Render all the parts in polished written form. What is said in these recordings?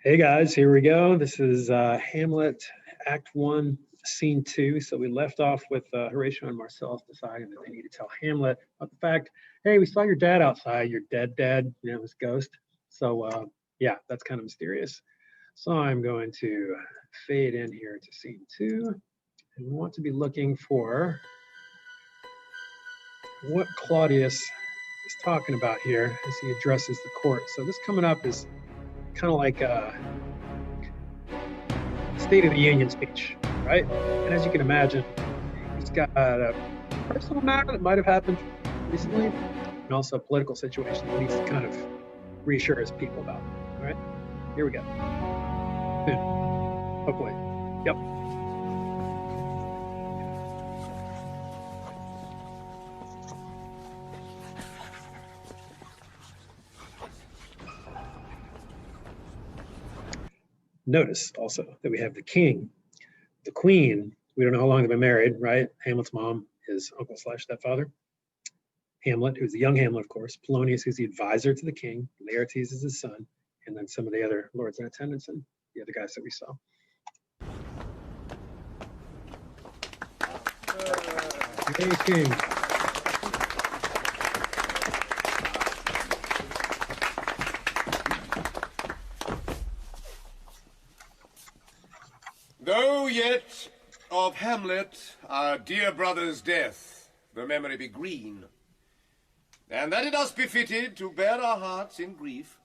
Hey guys, here we go. This is Hamlet Act 1, Scene 2. So we left off with Horatio and Marcellus deciding that they need to tell Hamlet about the fact, hey, we saw your dad outside, your dead dad, his ghost. So yeah, that's kind of mysterious. So I'm going to fade in here to Scene 2. And we want to be looking for what Claudius is talking about here as he addresses the court. So this coming up is kind of like State of the Union speech, right? And as you can imagine, he's got a personal matter that might have happened recently, and also a political situation that he needs to kind of reassure his people about. All right, here we go. Soon. Hopefully. Yep. Notice also that we have the king, the queen. We don't know how long they've been married, right? Hamlet's mom, his uncle / stepfather. Hamlet, who's the young Hamlet, of course. Polonius, who's the advisor to the king. Laertes is his son. And then some of the other lords in attendance and the other guys that we saw. Hey, king. Though yet of Hamlet, our dear brother's death, the memory be green, and that it us befitted to bear our hearts in grief,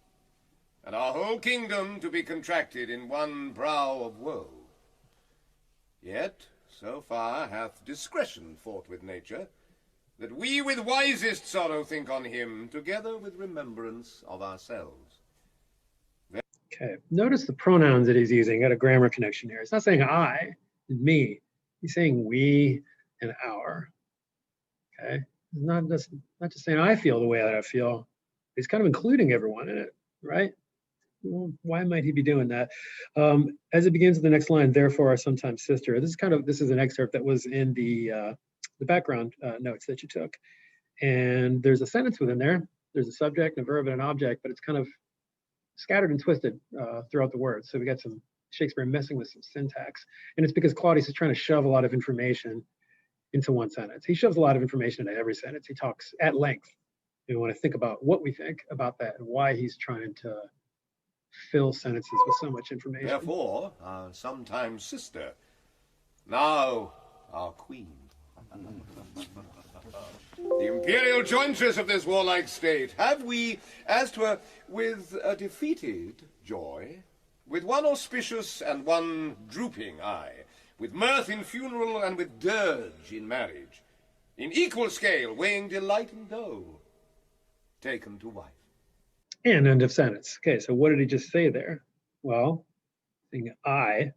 and our whole kingdom to be contracted in one brow of woe. Yet so far hath discretion fought with nature, that we with wisest sorrow think on him, together with remembrance of ourselves. Okay, notice the pronouns that he's using. Got a grammar connection here. It's not saying I and me. He's saying we and our. Okay, it's not just saying I feel the way that I feel. He's kind of including everyone in it, right? Well, why might he be doing that? As it begins with the next line, therefore our sometime sister. This is an excerpt that was in the background notes that you took, and there's a sentence within there. There's a subject, a verb, and an object, but it's kind of scattered and twisted throughout the words. So we got some Shakespeare messing with some syntax. And it's because Claudius is trying to shove a lot of information into one sentence. He shoves a lot of information into every sentence. He talks at length. We want to think about what we think about that and why he's trying to fill sentences with so much information. Therefore, our sometime sister, now our queen. The imperial jointress of this warlike state, have we, as 'twere, with a defeated joy, with one auspicious and one drooping eye, with mirth in funeral and with dirge in marriage, in equal scale weighing delight and dole, taken to wife. And end of sentence. Okay, so what did he just say there? Well, saying I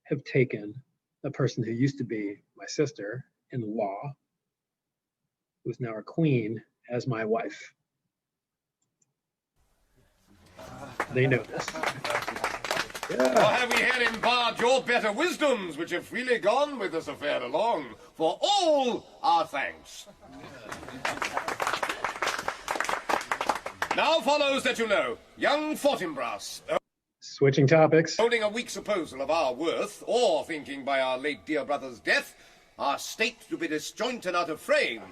have taken a person who used to be my sister in law, who is now a queen, as my wife. They know this. Yeah. Or have we here embarked your better wisdoms, which have freely gone with this affair along, for all our thanks. Now follows that you know, young Fortinbras, switching topics, holding a weak supposal of our worth, or thinking by our late dear brother's death, our state to be disjoint and out of frame,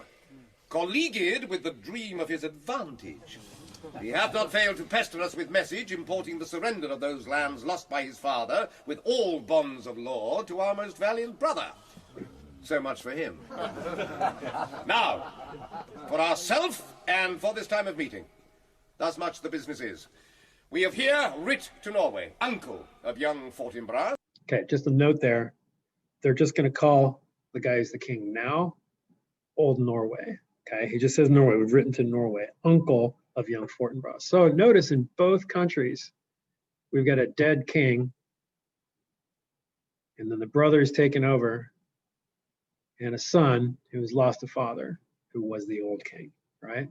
colleagued with the dream of his advantage. He hath not failed to pester us with message importing the surrender of those lands lost by his father, with all bonds of law, to our most valiant brother. So much for him. Now, for ourself and for this time of meeting. Thus much the business is. We have here writ to Norway, uncle of young Fortinbras. Okay, just a note there. They're just going to call the guy who's the king now Old Norway. Okay, he just says Norway. We've written to Norway, uncle of young Fortinbras. So notice in both countries, we've got a dead king, and then the brother's taken over, and a son who's lost a father, who was the old king, right?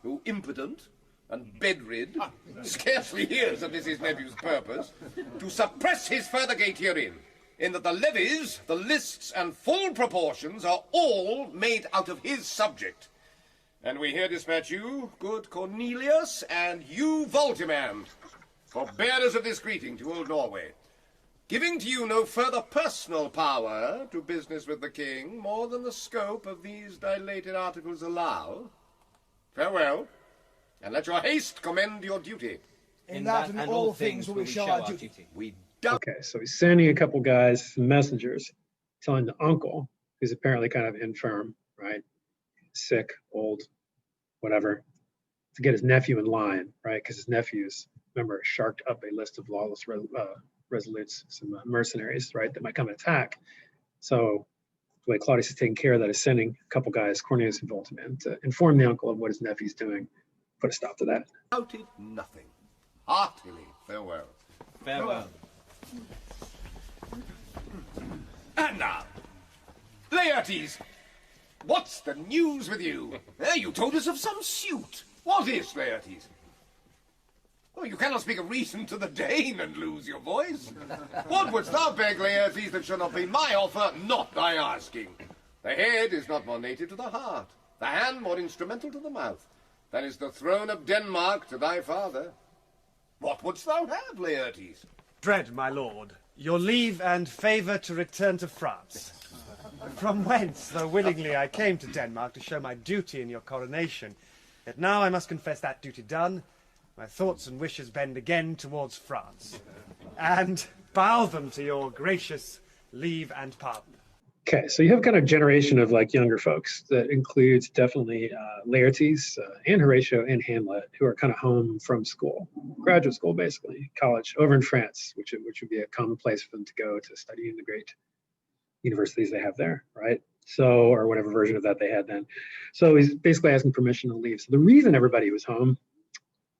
Who, impotent and bedrid, scarcely hears of this his nephew's purpose, to suppress his further gate herein, in that the levies, the lists, and full proportions are all made out of his subject, And we here dispatch you, good Cornelius, and you, Voltimand, for bearers of this greeting to old Norway, giving to you no further personal power to business with the king, more than the scope of these dilated articles allow. Farewell, and let your haste commend your duty. In that and all things will we show our duty. Okay, so he's sending a couple guys, some messengers, telling the uncle, who's apparently kind of infirm, right? Sick, old, whatever, to get his nephew in line, right? Because his nephew's, remember, sharked up a list of lawless resolutes, some mercenaries, right, that might come and attack. So the way Claudius is taking care of that is sending a couple guys, Cornelius and Voltimand, to inform the uncle of what his nephew's doing, put a stop to that. Doubted nothing. Heartily farewell. Farewell. And now, Laertes, what's the news with you? You told us of some suit. What is, Laertes? Oh, you cannot speak of reason to the Dane and lose your voice. What wouldst thou beg, Laertes, that shall not be my offer, not thy asking? The head is not more native to the heart, the hand more instrumental to the mouth, than is the throne of Denmark to thy father. What wouldst thou have, Laertes? Dread, my lord, your leave and favour to return to France. From whence, though willingly I came to Denmark to show my duty in your coronation, yet now I must confess that duty done, my thoughts and wishes bend again towards France, and bow them to your gracious leave and pardon. Okay, so you have kind of a generation of like younger folks that includes definitely Laertes and Horatio and Hamlet, who are kind of home from school, graduate school basically, college over in France, which would be a common place for them to go to study in the great universities they have there, right? So, or whatever version of that they had then. So he's basically asking permission to leave. So the reason everybody was home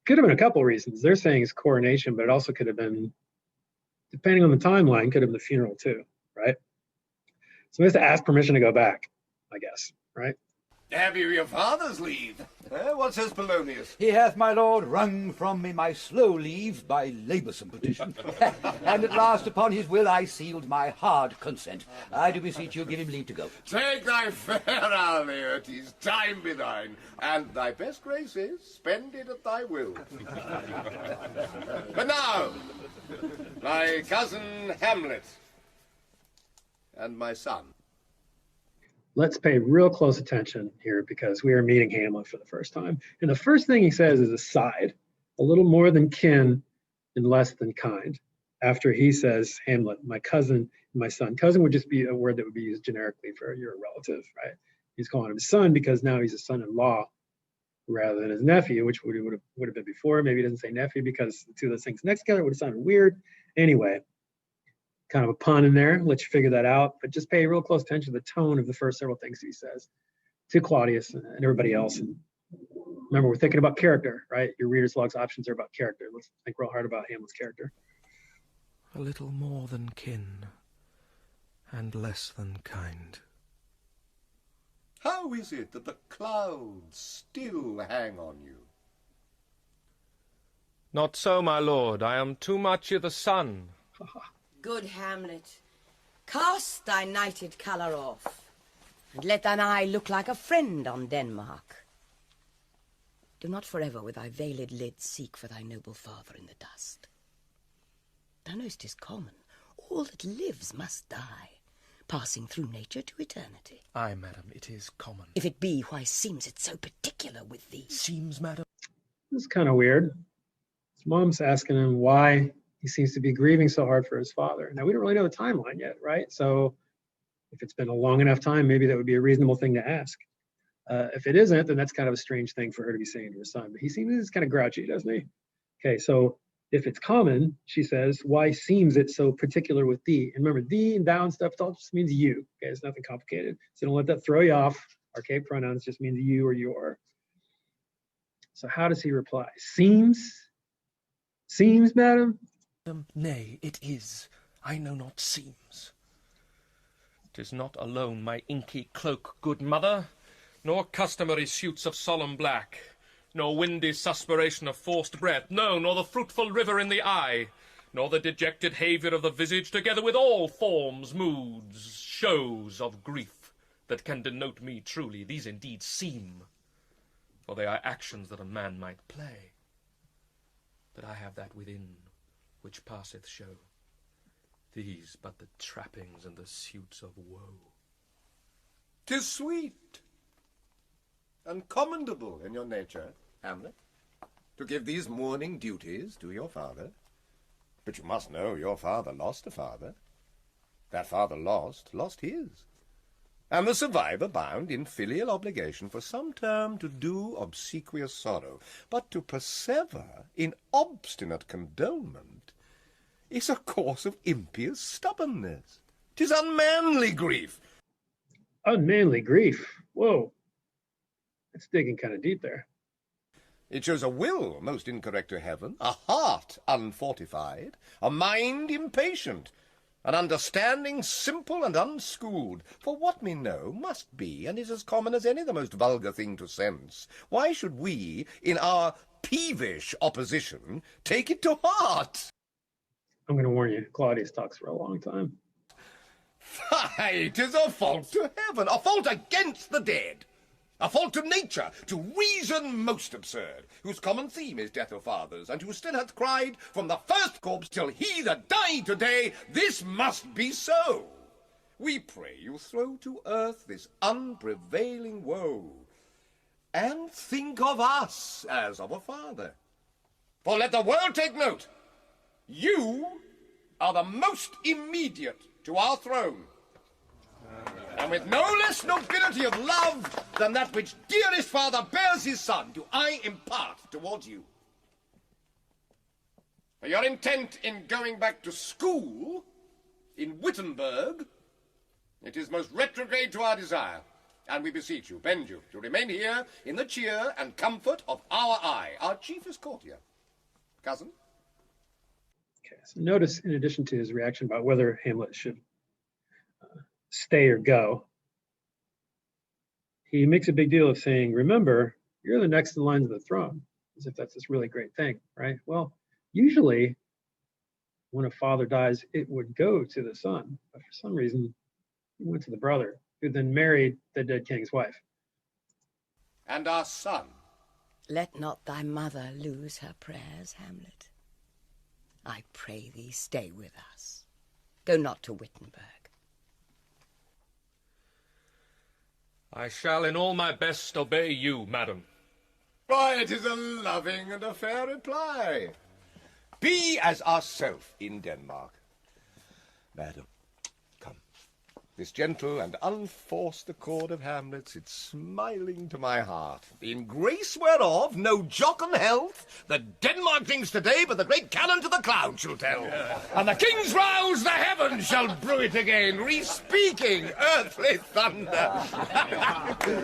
could have been a couple of reasons. They're saying it's coronation, but it also could have been, depending on the timeline, could have been the funeral too, right? So he has to ask permission to go back, I guess, right? Have you your father's leave? What says Polonius? He hath, my lord, wrung from me my slow leave by laboursome petition. And at last upon his will I sealed my hard consent. I do beseech you, give him leave to go. Take thy fare, Laertes, time be thine, and thy best graces spend it at thy will. But now, my cousin Hamlet, and my son. Let's pay real close attention here because we are meeting Hamlet for the first time. And the first thing he says is aside, a little more than kin and less than kind. After he says, Hamlet, my cousin and my son. Cousin would just be a word that would be used generically for your relative, right? He's calling him son because now he's a son-in-law rather than his nephew, which would have been before. Maybe he doesn't say nephew because the two of those things next together would have sounded weird. Anyway, kind of a pun in there, let you figure that out, but just pay real close attention to the tone of the first several things he says to Claudius and everybody else. And remember, we're thinking about character, right? Your reader's log's options are about character. Let's think real hard about Hamlet's character. A little more than kin, and less than kind. How is it that the clouds still hang on you? Not so, my lord, I am too much i' the sun. Good Hamlet, cast thy nighted colour off, and let thine eye look like a friend on Denmark. Do not forever with thy veiled lids seek for thy noble father in the dust. Thou know'st 'tis common, all that lives must die, passing through nature to eternity. Ay, madam, it is common. If it be, why seems it so particular with thee? Seems, madam? This is kind of weird. His mom's asking him why he seems to be grieving so hard for his father. Now, we don't really know the timeline yet, right? So if it's been a long enough time, maybe that would be a reasonable thing to ask. If it isn't, then that's kind of a strange thing for her to be saying to her son. But he seems kind of grouchy, doesn't he? Okay, so if it's common, she says, why seems it so particular with thee? And remember, thee and thou and stuff, it all just means you. Okay, it's nothing complicated. So don't let that throw you off. Archaic pronouns just means you or your. So how does he reply? Seems? Seems, madam? Nay, it is. I know not seems. 'Tis not alone my inky cloak, good mother, nor customary suits of solemn black, nor windy suspiration of forced breath, no, nor the fruitful river in the eye, nor the dejected haviour of the visage, together with all forms, moods, shows of grief that can denote me truly. These indeed seem. for they are actions that a man might play. But I have that within which passeth show, these but the trappings and the suits of woe. 'Tis sweet and commendable in your nature, Hamlet, to give these mourning duties to your father. But you must know your father lost a father. That father lost his. And the survivor bound in filial obligation for some term to do obsequious sorrow. But to persever in obstinate condolement is a course of impious stubbornness. 'Tis unmanly grief. Unmanly grief. Whoa. That's digging kind of deep there. It shows a will most incorrect to heaven, a heart unfortified, a mind impatient, an understanding simple and unschooled. For what we know must be, and is as common as any the most vulgar thing to sense. Why should we, in our peevish opposition, take it to heart? I'm going to warn you, Claudius talks for a long time. Fie, 'tis a fault to heaven, a fault against the dead. A fault to nature, to reason most absurd, whose common theme is death of fathers, and who still hath cried from the first corpse till he that died today, this must be so. We pray you throw to earth this unprevailing woe, and think of us as of a father. For let the world take note, you are the most immediate to our throne, and with no less nobility of love than that which dearest father bears his son, do I impart towards you. For your intent in going back to school in Wittenberg, it is most retrograde to our desire, and we beseech you, bend you, to remain here in the cheer and comfort of our eye, our chiefest courtier. Cousin? Okay, so notice, in addition to his reaction about whether Hamlet should stay or go, he makes a big deal of saying, remember, you're the next in line to the throne, as if that's this really great thing, right? Well, usually when a father dies, it would go to the son, but for some reason, it went to the brother, who then married the dead king's wife. And our son. Let not thy mother lose her prayers, Hamlet. I pray thee, stay with us. Go not to Wittenberg. I shall in all my best obey you, madam. Why, it is a loving and a fair reply. Be as ourself in Denmark. Madam, come. This gentle and unforced accord of Hamlet's, it's smiling to my heart. In grace whereof, no jocund health, the Denmark thinks today, but the great cannon to the clouds shall tell. And the king's rouse, the heavens shall brew it again, re-speaking earthly thunder.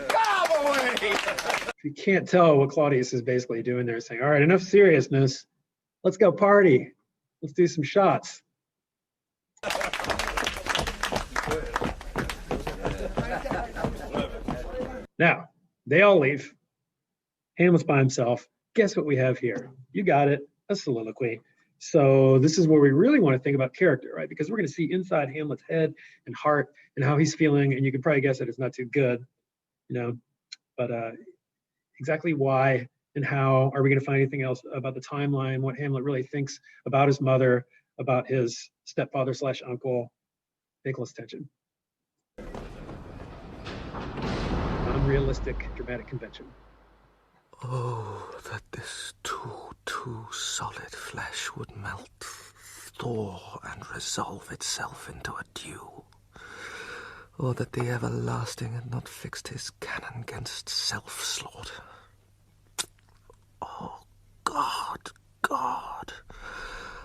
Come away! If you can't tell what Claudius is basically doing there, saying, all right, enough seriousness. Let's go party. Let's do some shots. Now, they all leave. Hamlet's by himself. Guess what we have here? You got it, a soliloquy. So this is where we really want to think about character, right? Because we're going to see inside Hamlet's head and heart and how he's feeling, and you can probably guess that it's not too good, you know, but exactly why and how are we going to find anything else about the timeline, what Hamlet really thinks about his mother, about his stepfather / uncle. Pay close attention. Unrealistic dramatic convention. Oh, that this too solid flesh would melt, thaw, and resolve itself into a dew. Or that the everlasting had not fixed his cannon against self-slaughter. Oh, God,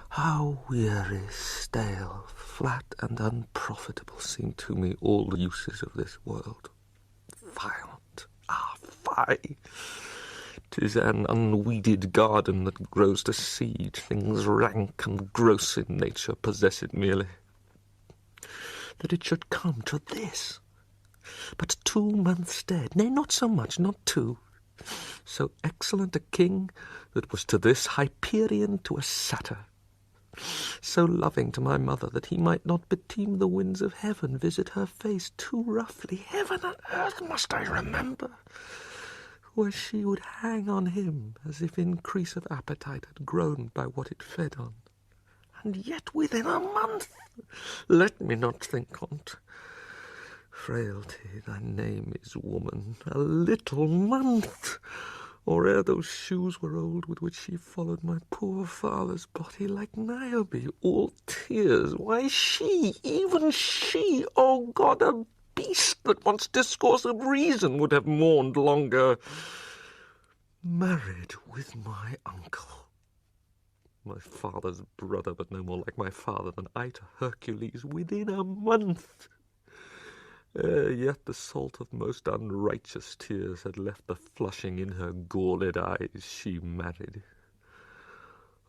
how weary, stale, flat, and unprofitable seem to me all the uses of this world. Violent, fie! 'Tis an unweeded garden that grows to seed. Things rank and gross in nature possess it merely. That it should come to this, but 2 months dead, nay, not so much, not 2. So excellent a king that was to this Hyperion to a satyr. So loving to my mother that he might not beteem the winds of heaven visit her face too roughly. Heaven and earth must I remember. where she would hang on him as if increase of appetite had grown by what it fed on. And yet within a month, let me not think on't. Frailty, thy name is woman, a little month, or ere those shoes were old with which she followed my poor father's body like Niobe, all tears. Why she, even she, O God, a beast that once discourse of reason would have mourned longer, married with my uncle, my father's brother, but no more like my father than I to Hercules, within a month. Yet the salt of most unrighteous tears had left the flushing in her galled eyes. She married.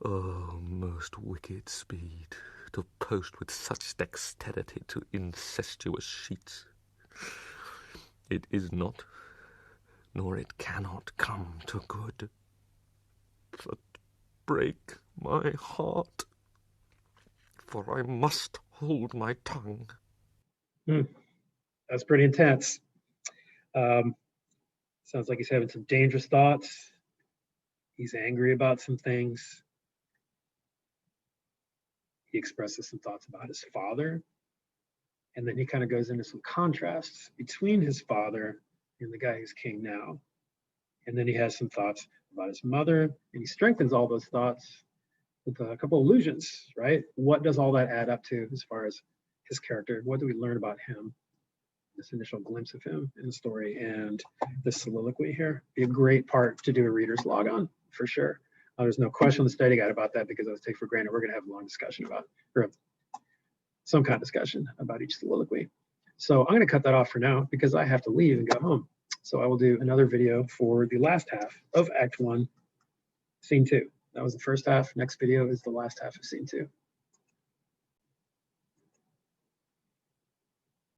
Oh, most wicked speed, to post with such dexterity to incestuous sheets. It is not, nor it cannot come to good, but break my heart, for I must hold my tongue. That's pretty intense. Sounds like he's having some dangerous thoughts. He's angry about some things. He expresses some thoughts about his father. And then he kind of goes into some contrasts between his father and the guy who's king now. And then he has some thoughts about his mother, and he strengthens all those thoughts with a couple allusions, right? What does all that add up to as far as his character? What do we learn about him? This initial glimpse of him in the story and the soliloquy here. Be a great part to do a reader's log on, for sure. There's no question on the study guide about that because I was taking for granted we're going to have a long discussion about, or some kind of discussion about each soliloquy. So I'm going to cut that off for now because I have to leave and go home. So I will do another video for the last half of Act 1, Scene 2. That was the first half. Next video is the last half of Scene 2.